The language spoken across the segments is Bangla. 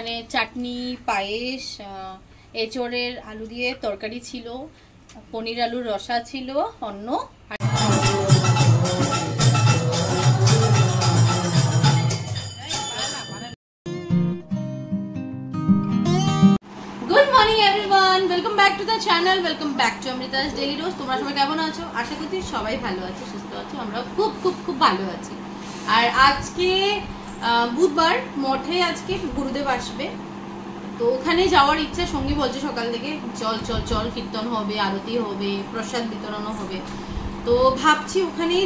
এখানে চাটনি, পায়েস, এঁচোড়ের আলু দিয়ে তরকারি ছিল, পনির আলুর রসা ছিল, অন্ন। Good morning everyone, welcome back to the channel, welcome back to Amrita's daily রোজ। তোমরা সবাই কেমন আছো? আশা করছি সবাই ভালো আছো, সুস্থ আছো। আমরা খুব খুব খুব ভালো আছি। আর আজকে বুধবার, মঠে আজকে গুরুদেব আসবে, তো ওখানে যাওয়ার ইচ্ছা। সঙ্গী বলছে সকাল থেকে চল চল চল, কীর্তন হবে, আরতি হবে, প্রসাদ বিতরণও হবে। তো ভাবছি ওখানেই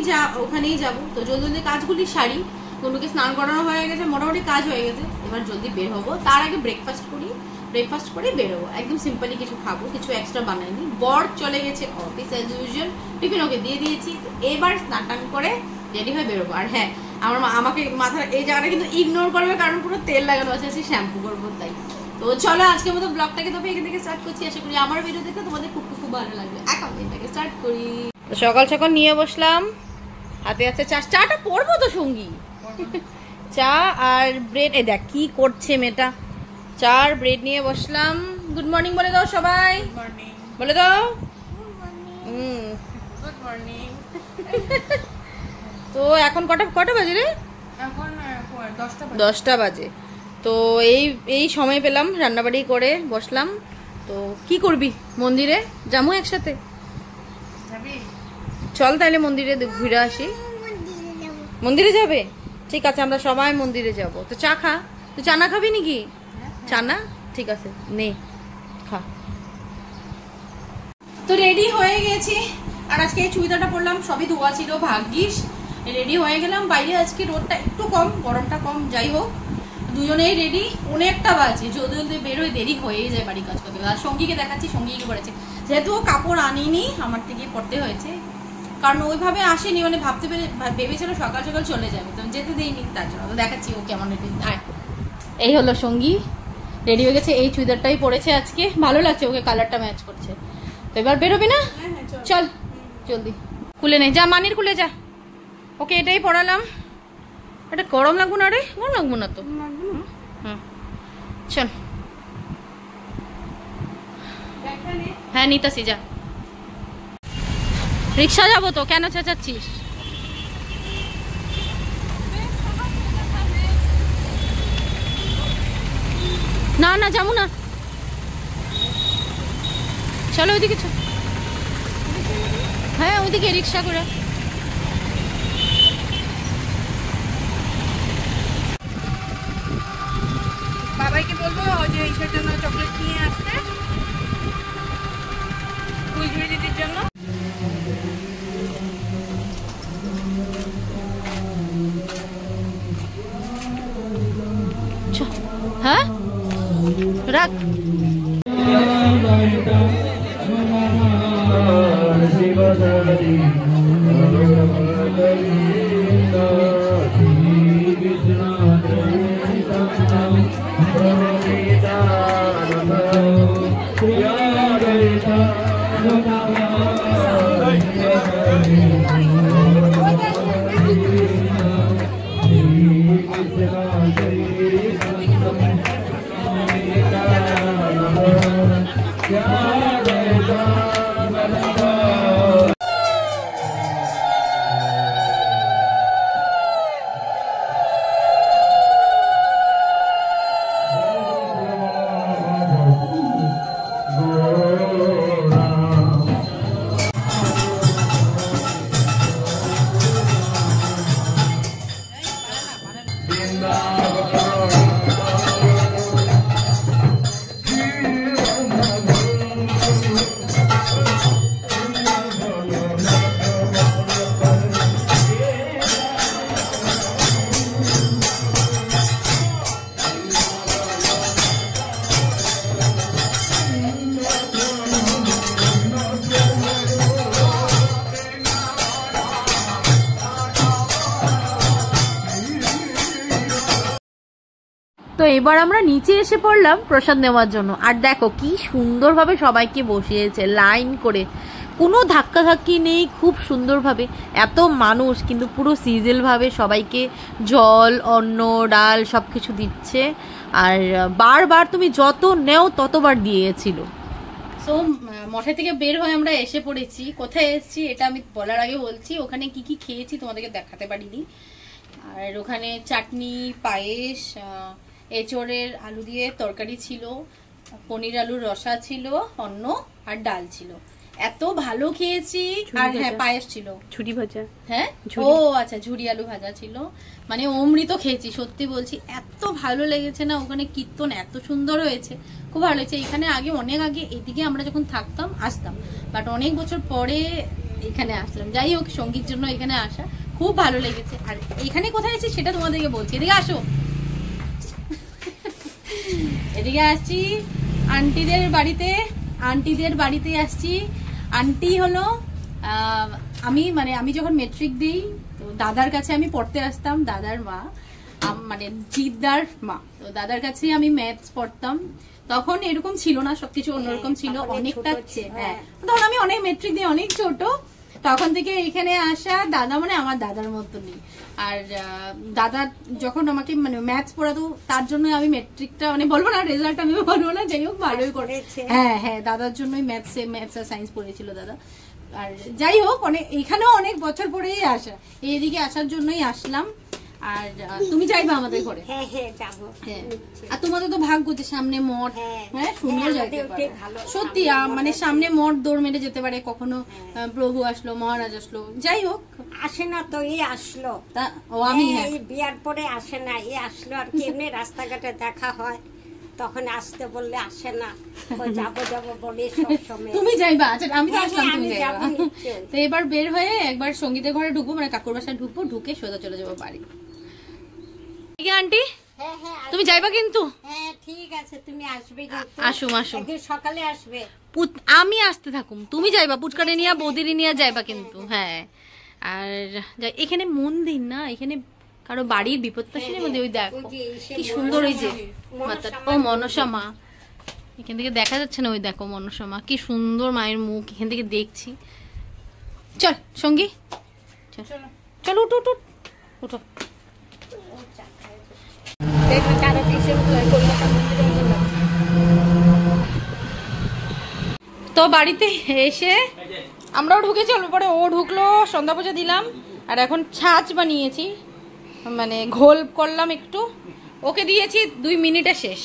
যাব। তো জলদি জলদি কাজগুলি সারি। গনুকে স্নান করানো হয়ে গেছে, মোটামুটি কাজ হয়ে গেছে। এবার জলদি বের হবো। তার আগে ব্রেকফাস্ট করে বেরোবো। একদম সিম্পলি কিছু খাবো, কিছু এক্সট্রা বানাইনি। বর চলে গেছে অফিস অ্যাজ ইউজুয়াল, টিফিন ওকে দিয়ে দিয়েছি। এবার স্নান টান করে রেডি হয়ে বেরোবো। আর হ্যাঁ, আমাকে মাথার এই জায়গাটা কিন্তু ইগনোর করবে, কারণ পুরো তেল লাগানো আছে, শ্যাম্পু করবো তাই। তো চলো আজকের মতো ব্লগটাকে তবে এখান থেকে স্টার্ট করছি। আশা করি আমার ভিডিও দেখে তোমাদের খুব খুব ভালো লাগবে। এখন দিনটাকে স্টার্ট করি। তো সকাল সকাল নিয়ে বসলাম, হাতে আছে চা। চাটা পড়বো তো সঙ্গী, চা আর ব্রেড। এ দেখ কি করছে মেয়েটা, চা আর ব্রেড নিয়ে বসলাম। গুড মর্নিং বলে দাও সবাই, বলে দাও গুড মর্নিং। তো এখন কটা বাজে রে? এখন 10টা বাজে। তো এই সময় পেলাম, রান্নাবাড়ি করে বসলাম। তো কি করবি? মন্দিরে যাবো একসাথে, চল তাহলে মন্দিরে ঘুরে আসি। মন্দিরে যাবে? ঠিক আছে, আমরা সবাই মন্দিরে যাব। তো চা খা। তুই চা না খাবি নাকি? চা না, ঠিক আছে নে খা। তো রেডি হয়ে গেছি। আর আজকে এই চুড়িদারটা পরলাম, সবই ধোয়া ছিল, ভাগ্যিস রেডি হয়ে গেলাম। বাইরে আজকে রোদটা একটু কম, গরমটা কম, যাই হোক দুজনেই রেডি। অনেকটা বাজে, জলদি জলদি বেরোয়, দেরি হয়েই যায় বাড়ির কাজ করতে। আর সঙ্গীকে দেখাচ্ছি, সঙ্গী কি করেছে। যেহেতু ও কাপড় আনিনি, আমার থেকে পড়তে হয়েছে, কারণ ওইভাবে আসেনি, মানে ভেবেছিল সকাল সকাল চলে যাবে, তো যেতে দেয়নি, তার জন্য। তো দেখাচ্ছি ও কেমন রেডি। এই হলো সঙ্গী, রেডি হয়ে গেছে। এই চুড়িদারটাই পরেছে আজকে, ভালো লাগছে, ওকে কালারটা ম্যাচ করছে। তো এবার বেরোবি না? চল জলদি খুলে নে, যা মানির খুলে যা। ওকে এটাই পরালাম। এটা গরম লাগবো না রে? গরম লাগবো না তো। চল, হ্যাঁ নিতাছি, যা। রিক্সা যাবো তো, কেন চেঁচাচ্ছিস? না না যাবো না, চলো ওইদিকে চল। হ্যাঁ ওইদিকে রিক্সা করে। বাবাইকে বলবো যে এইটার জন্য চকলেট নিয়ে আসতে, ফুলঝুরি দিদির জন্য। হ্যাঁ রাখ। তো এবার আমরা নিচে এসে পড়লাম প্রসাদ নেওয়ার জন্য। আর দেখো কি সুন্দরভাবে সবাইকে বসিয়েছে লাইন করে, কোনো ধাক্কাধাক্কি নেই, খুব সুন্দরভাবে। এত মানুষ কিন্তু পুরো সিজেলভাবে সবাইকে জল, অন্ন, ডাল সব কিছু দিচ্ছে। আর বারবার তুমি যত নেও ততবার দিয়েছিল। সো মঠে থেকে বের হয়ে আমরা এসে পড়েছি। কোথায় এসেছি এটা আমি বলার আগে বলছি, ওখানে কি কি খেয়েছি তোমাদেরকে দেখাতে পারিনি। আর ওখানে চাটনি, পায়েস, এঁচোড়ের আলু দিয়ে তরকারি ছিল, পনির আলুর রসা ছিল, অন্ন আর ডাল ছিল। এত ভালো খেয়েছি। আর হ্যাঁ পায়েস ছিল, ঝুড়ি ভাজা। হ্যাঁ ও আচ্ছা, ঝুড়ি আলু ভাজা ছিল। মানে অমৃত খেয়েছি, সত্যি বলছি। এত ভালো লেগেছে না, ওখানে কীর্তন এত সুন্দর হয়েছে, খুব ভালো হয়েছে। এখানে আগে অনেক আগে এদিকে আমরা যখন থাকতাম আসতাম, বাট অনেক বছর পরে এখানে আসলাম। যাই হোক, সঙ্গীর জন্য এখানে আসা খুব ভালো লেগেছে। আর এখানে কোথায় আছি সেটা তোমাদেরকে বলছি। এদিকে আসো, এদিকে আসছি আন্টিদের বাড়িতে আসছি। আন্টি হলো আমি যখন মেট্রিক দিই তো দাদার কাছে আমি পড়তে আসতাম, দাদার মা মানে জিদ্দার মা। তো দাদার কাছে আমি ম্যাথস পড়তাম। তখন এরকম ছিল না, সবকিছু অন্যরকম ছিল, অনেকটা। হ্যাঁ তখন আমি অনেক মেট্রিক দিয়ে অনেক ছোট, তখন থেকে এখানে আসা। দাদা মানে আমার দাদার মতনই। আর দাদা যখন আমাকে মানে ম্যাথস পড়াতো, তার জন্য আমি মেট্রিকটা মানে বলবো না, রেজাল্ট আমি বলবো না, যাই হোক ভালোই করেছে। হ্যাঁ হ্যাঁ, দাদার জন্যই ম্যাথস আর সায়েন্স পড়েছিল দাদা। আর যাই হোক, এখানেও অনেক বছর পরেই আসা, এইদিকে আসার জন্যই আসলাম। আর তুমি যাইবা আমাদের ঘরে? হ্যাঁ হ্যাঁ যাবো। হ্যাঁ, আর তোমাদের তো ভাগ্য যে সামনে মঠ, হ্যাঁ সুন্দর যাইতে পারে সত্যি। মানে সামনে মঠ দৌড় মেরে যেতে পারে, কখনো প্রভু আসলো, মহারাজ আসলো। যাই হোক, আসে না তো, এই আসলো। ও আমি বিয়ার পরে আসে না, এই আসলো। আর কেমনি রাস্তাঘাটে দেখা হয়, তখন আসতে বললে আসে না। যাবো যাবো বলে সবসময়। তুমি যাইবা? আচ্ছা আমি তো আসলাম, তুমি যাইবা। তো এবার বের হয়ে একবার সঙ্গীতের ঘরে ঢুকবো, মানে কাকুর বাসায় ঢুকবো, ঢুকে সোজা চলে যাবো বাড়ি। আন্টি তুমি যাইবা কিন্তু? হ্যাঁ ঠিক আছে, তুমি আসবে। আসুম আসুম, সকালে আসবে। আমি আসতে থাকুম, তুমি যাইবা পুচকারে নিয়ে, বৌদিরি নিয়ে যাইবা কিন্তু। হ্যাঁ, আর এখানে মন্দির না, এখানে কারো বাড়ির বিপত্তাশীলের মধ্যে ওই দেখো কি সুন্দর, ওই যে ও মনসা মা, এখান থেকে দেখা যাচ্ছে না, ওই দেখো মনসা মা, কি সুন্দর মায়ের মুখ এখান থেকে দেখছি। চল সঙ্গী, চলো উঠো উঠো উঠো। তো বাড়িতে এসে আমরাও ঢুকেছি, অল্প পরে ও ঢুকলো, সন্ধ্যা পূজা দিলাম। আর এখন ছাঁচ বানিয়েছি, মানে ঘোল করলাম একটু, ওকে দিয়েছি 2 মিনিটে শেষ।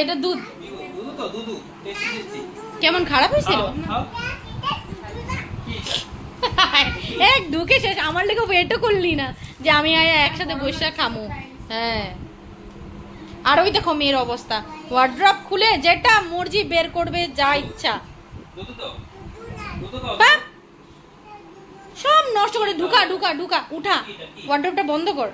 এটা দুধ। কেমন খারাপ হয়েছিল? এক ঢুকে শেষ। আমার লেগে ওয়েটও করলি না যে আমি একসাথে বসে খামো। হ্যাঁ, আর ওই দেখো মেয়ের অবস্থা, ওয়ার্ড্রপ খুলে যেটা মর্জি বের করবে, যা ইচ্ছা সব নষ্ট করে। ঢুকা ঢুকা ঢুকা, উঠা, ওয়ার্ড্রপটা বন্ধ কর।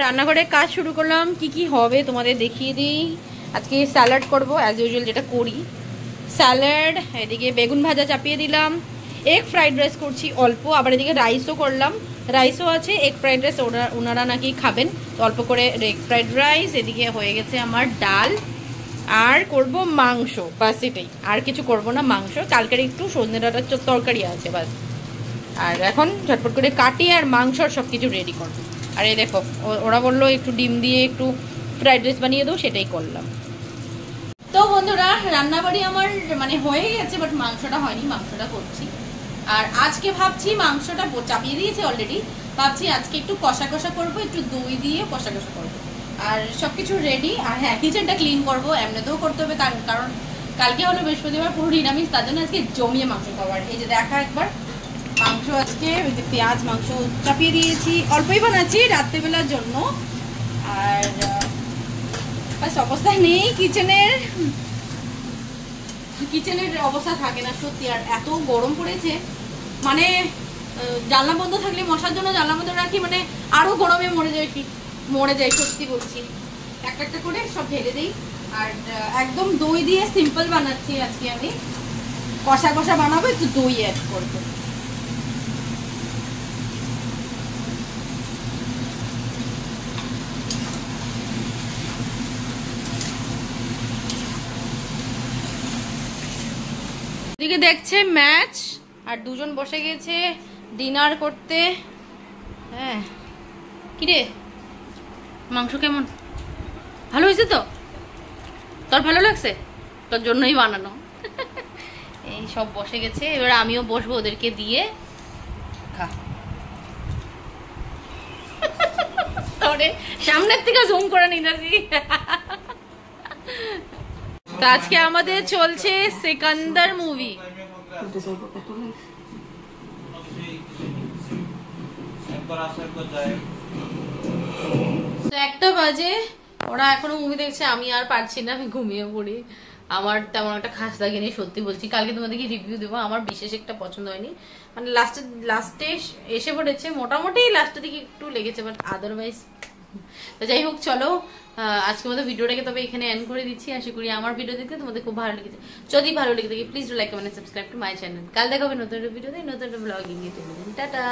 রান্নাঘরে কাজ শুরু করলাম। কি কি হবে তোমাদের দেখিয়ে দিই। আজকে স্যালাড করব অ্যাজ ইউজুয়াল, যেটা করি স্যালাড। এদিকে বেগুন ভাজা চাপিয়ে দিলাম, এগ ফ্রাইড রাইস করছি অল্প, আবার এদিকে রাইসও করলাম, রাইসও আছে। এগ ফ্রাইড রাইস ওনারা নাকি খাবেন, তো অল্প করে এগ ফ্রাইড রাইস। এদিকে হয়ে গেছে আমার ডাল, আর করব মাংস, বাস এটাই, আর কিছু করব না। মাংস কালকের একটু সজনে ডাঁটার তরকারি আছে বাস। আর এখন ঝটপট করে কাটি আর মাংস সব কিছু রেডি করবো। আর এই দেখো ওরা বললো একটু ডিম দিয়ে একটু ফ্রাইড রাইস বানিয়ে দেবো, সেটাই করলাম। তো বন্ধুরা, রান্নাবাড়ি আমার মানে হয়ে গেছে, বাট মাংসটা হয়নি, মাংসটা করছি। আর আজকে ভাবছি মাংসটা চাপিয়ে দিয়েছি অলরেডি, ভাবছি আজকে একটু কষা কষা করবো, একটু দই দিয়ে কষা কষা করবো। আর সবকিছু রেডি। আর হ্যাঁ, কিচেনটা ক্লিন করবো, এমনিতেও করতে হবে, কারণ কালকে হলো বৃহস্পতিবার, পুরো নিরামিষ, তার জন্য আজকে জমিয়ে মাংস খাবার। এই যে দেখা একবার মাংস, আজকে ওই যে পেঁয়াজ মাংস চাপিয়ে দিয়েছি, অল্পই বানাচ্ছি রাত্রেবেলার জন্য। আর বাস অবস্থা নেই কিচেনের অবস্থা থাকে না সত্যি। আর এত গরম পড়েছে, মানে জানলা বন্ধ থাকলে মশার জন্য জানলা বন্ধ রাখি, মানে আরো গরমে মরে যায় সত্যি বলছি। একটা একটা করে সব ঢেলে দিই। আর একদম দই দিয়ে সিম্পল বানাচ্ছি আজকে আমি, কষা কষা বানাবো, একটু দই অ্যাড করবো। এদিকে দেখছে ম্যাচ আর দুজন বসে গেছে ডিনার করতে। হ্যাঁ কিরে মাংস কেমন, ভালো হয়েছে তো? তোর ভালো লাগছে? তোর জন্যই বানানো। এই সব বসে গেছে, এবার আমিও বসবো ওদেরকে দিয়ে। খা। সামনের থেকে জুম করে নিতেছি। তো আজকে আমাদের চলছে সিকান্দার মুভি। একটা বাজে, ওরা এখনো মুভি দেখছে, আমি আর পারছি না, আমি ঘুমিয়ে পড়ি। আমার তেমন একটা খাস লাগেনি সত্যি বলছি। কালকে তোমাদেরকে রিভিউ দেবো, আমার বিশেষ একটা পছন্দ হয়নি, মানে লাস্টে এসে পড়েছে, মোটামুটি লাস্টের দিকে একটু লেগেছে, বাট আদারওয়াইজ। তো যাই হোক, চলো আজকে মতো ভিডিওটাকে তবে এখানে এন্ড করে দিচ্ছি। আশা করি আমার ভিডিও দেখতে তোমাদের খুব ভালো লেগেছে। যদি ভালো লেগে থাকে please like comment subscribe to my channel. কাল দেখাবে নতুন একটা ভিডিওতে, নতুন একটা ব্লগিং। টাটা।